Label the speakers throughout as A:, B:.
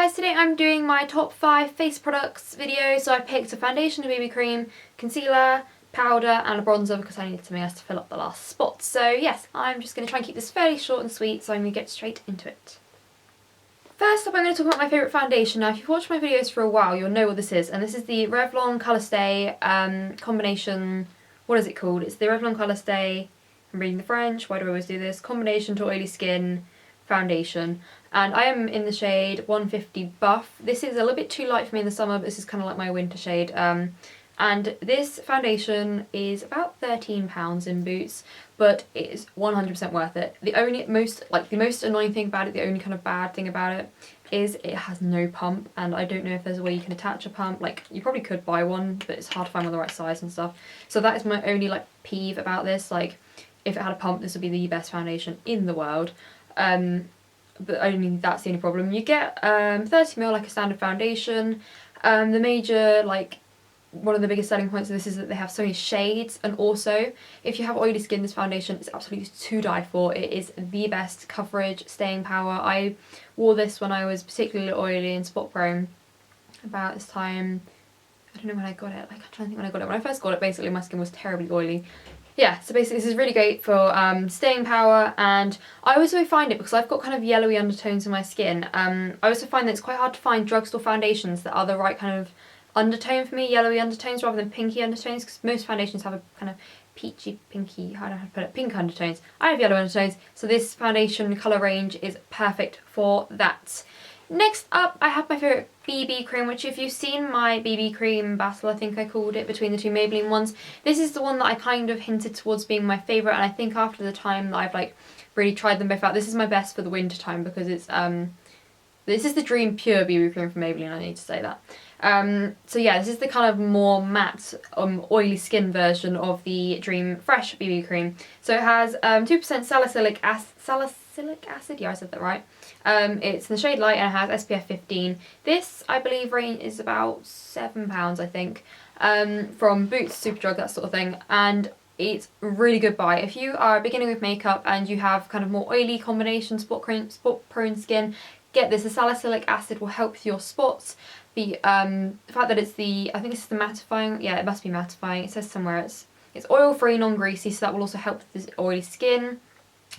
A: guys, today I'm doing my top 5 face products video. So I picked a foundation, a BB cream, concealer, powder and a bronzer because I needed something else to fill up the last spot. So yes, I'm just going to try and keep this fairly short and sweet, so I'm going to get straight into it. First up, I'm going to talk about my favourite foundation. Now if you've watched my videos for a while, you'll know what this is, and this is the Revlon Colourstay combination, what is it called? It's the Revlon Colourstay, I'm reading the French, why do I always do this? Combination to oily skin foundation. And I am in the shade 150 Buff. This is a little bit too light for me in the summer, but this is kind of like my winter shade. And this foundation is about £13 in Boots, but it is 100% worth it. The most annoying thing about it, the only kind of bad thing about it, is it has no pump, and I don't know if there's a way you can attach a pump. Like, you probably could buy one, but it's hard to find one the right size and stuff. So that is my only like peeve about this. Like, if it had a pump, this would be the best foundation in the world. But only that's the only problem. You get 30ml like a standard foundation. The major, like, one of the biggest selling points of this is that they have so many shades, and also if you have oily skin, this foundation is absolutely to die for. It is the best coverage, staying power. I wore this when I was particularly oily and spot prone about this time. I don't know when I got it, like, I'm trying to think when I got it. When I first got it, basically my skin was terribly oily. Yeah, so basically this is really great for staying power, and I also find it, because I've got kind of yellowy undertones in my skin, I also find that it's quite hard to find drugstore foundations that are the right kind of undertone for me, yellowy undertones rather than pinky undertones, because most foundations have a kind of peachy, pinky, I don't know how to put it, pink undertones. I have yellow undertones, so this foundation colour range is perfect for that. Next up, I have my favourite BB cream, which if you've seen my BB cream battle, I think I called it, between the two Maybelline ones, this is the one that I kind of hinted towards being my favourite, and I think after the time that I've like really tried them both out, this is my best for the winter time, because it's this is the Dream Pure BB cream from Maybelline, I need to say that. So yeah, this is the kind of more matte, oily skin version of the Dream Fresh BB cream. So it has 2% salicylic acid, yeah, I said that right. It's in the shade light and it has SPF 15. This, I believe, range is about £7, I think, from Boots, Superdrug, that sort of thing, and it's a really good buy. If you are beginning with makeup and you have kind of more oily combination, spot prone skin, get this. The salicylic acid will help with your spots. The fact that it's I think this is the mattifying, yeah, it must be mattifying, it says somewhere it's oil free, non-greasy, so that will also help with this oily skin.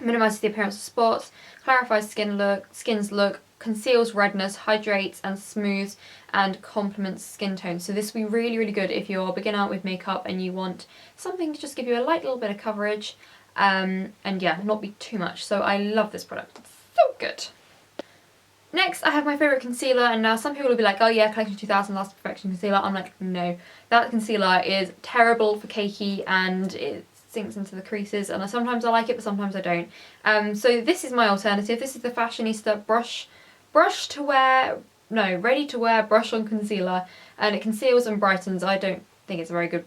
A: Minimises the appearance of spots, clarifies skin's look, conceals redness, hydrates and smooths, and complements skin tone. So this will be really, really good if you're a beginner with makeup and you want something to just give you a light little bit of coverage, and yeah, not be too much. So I love this product, it's so good. Next, I have my favourite concealer, and now some people will be like, oh yeah, Collection 2000 Last Perfection Concealer. I'm like, no, that concealer is terrible for cakey and it sinks into the creases, and sometimes I like it but sometimes I don't. So this is my alternative. This is the Fashionista Ready to Wear Brush On Concealer, and it conceals and brightens. I don't think it's a very good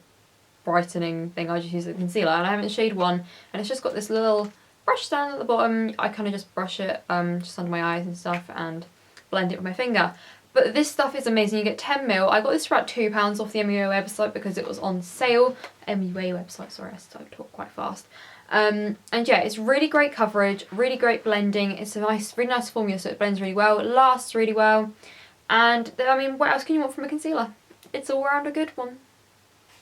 A: brightening thing, I just use the concealer, and I have it in shade 1, and it's just got this little brush stand at the bottom. I kind of just brush it just under my eyes and stuff and blend it with my finger. But this stuff is amazing. You get 10ml. I got this for about £2 off the MUA website because it was on sale. MUA website, sorry, I talk quite fast. And yeah, it's really great coverage, really great blending. It's a nice, really nice formula, so it blends really well, it lasts really well. And I mean, what else can you want from a concealer? It's all around a good one.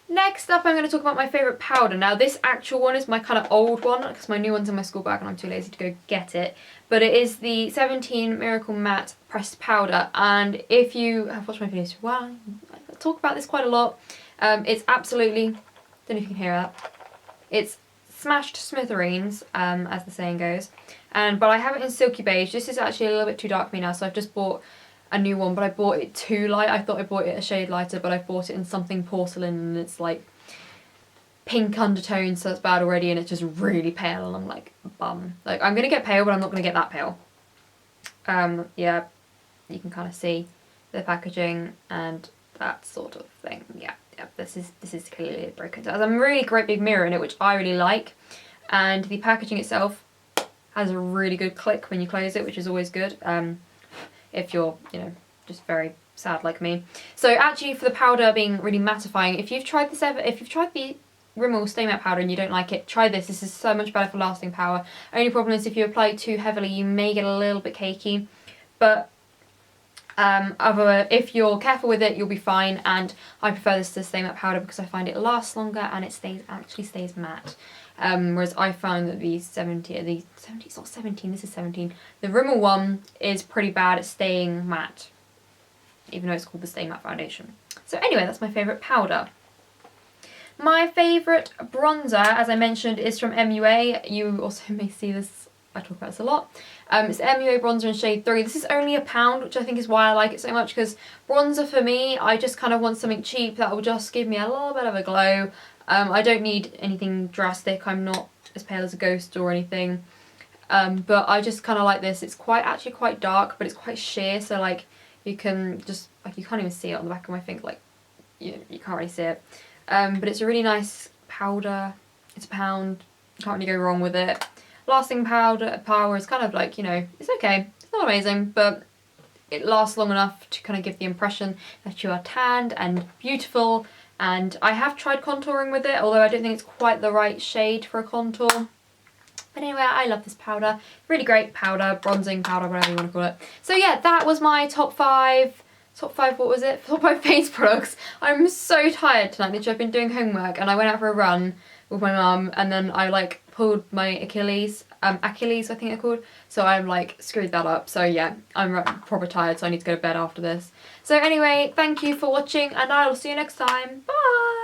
A: Next up, I'm going to talk about my favourite powder. Now this actual one is my kind of old one, because my new one's in my school bag and I'm too lazy to go get it. But it is the 17 Miracle Matte Pressed Powder, and if you have watched my videos, well, I talk about this quite a lot. It's absolutely, don't know if you can hear that, it's smashed smithereens, as the saying goes. But I have it in Silky Beige. This is actually a little bit too dark for me now, so I've just bought a new one, but I bought it too light. I thought I bought it a shade lighter, but I bought it in something porcelain, and it's like pink undertones, so it's bad already, and it's just really pale, and I'm like, bum. Like, I'm gonna get pale, but I'm not gonna get that pale. Yeah, you can kind of see the packaging and that sort of thing. Yeah, this is clearly broken. It has a really great big mirror in it, which I really like, and the packaging itself has a really good click when you close it, which is always good. If you're, you know, just very sad like me. So actually, for the powder being really mattifying, if you've tried the Rimmel Stay Matte powder and you don't like it, try this. This is so much better for lasting power. Only problem is if you apply it too heavily, you may get a little bit cakey, but If you're careful with it, you'll be fine, and I prefer this to Stay Matte powder because I find it lasts longer and it actually stays matte. Whereas I found that it's not 17, this is 17. The Rimmel one is pretty bad at staying matte, even though it's called the Stay Matte foundation. So anyway, that's my favourite powder. My favourite bronzer, as I mentioned, is from MUA. You also may see this, I talk about this a lot. It's MUA Bronzer in shade 3. This is only £1, which I think is why I like it so much, because bronzer for me, I just kind of want something cheap that will just give me a little bit of a glow. I don't need anything drastic. I'm not as pale as a ghost or anything. But I just kind of like this. It's actually quite dark, but it's quite sheer, so like you can just, like, you can't even see it on the back of my finger, like you can't really see it. But it's a really nice powder. It's £1. You can't really go wrong with it. Lasting power is kind of like, you know, it's okay. It's not amazing, but it lasts long enough to kind of give the impression that you are tanned and beautiful. And I have tried contouring with it, although I don't think it's quite the right shade for a contour. But anyway, I love this powder. Really great powder, bronzing powder, whatever you want to call it. So yeah, that was my top five, what was it? Top 5 face products. I'm so tired tonight. Literally, I've been doing homework and I went out for a run with my mum, and then I like pulled my Achilles I think they're called. So I'm like screwed that up. So yeah, I'm proper tired, so I need to go to bed after this. So anyway, thank you for watching and I will see you next time. Bye!